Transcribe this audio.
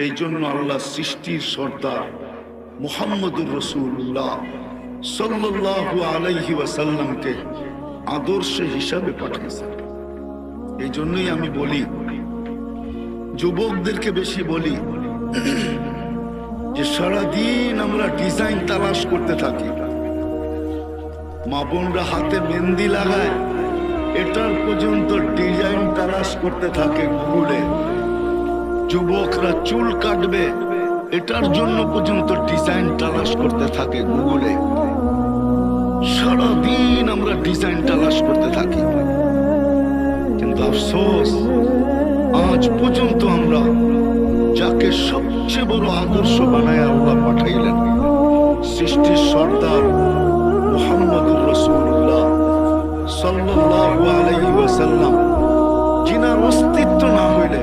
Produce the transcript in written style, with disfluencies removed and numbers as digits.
এই জন্য আল্লাহ সৃষ্টির সর্দার মুহাম্মদুর রাসূলুল্লাহ সাল্লাল্লাহু আলাইহি ওয়াসাল্লামকে আদর্শ হিসাবে পাঠিয়েছেন। এই জন্যই আমি বলি, যুবকদেরকে বেশি বলি যে সারাদিন আমরা ডিজাইন তালাশ করতে থাকি। মা বোনরা হাতে মেহেন্দি লাগায়, এটার পর্যন্ত ডিজাইন তালাশ করতে থাকে গুগলে। যুবকরা চুল কাটবে, এটার জন্য পর্যন্ত ডিজাইন তালাশ করতে থাকে গুগলে। সারাদিন আমরা ডিজাইন তালাশ করতে থাকি, কিন্তু আফসোস আজ পর্যন্ত আমরা যাকে সবচেয়ে বড় আদর্শ বানায় আল্লাহ পাঠাইলেন, সৃষ্টির সর্দার মুহাম্মদুর রাসূলুল্লাহ সাল্লাল্লাহু আলাইহি ওয়াসাল্লাম, যিনার অস্তিত্ব না হইলে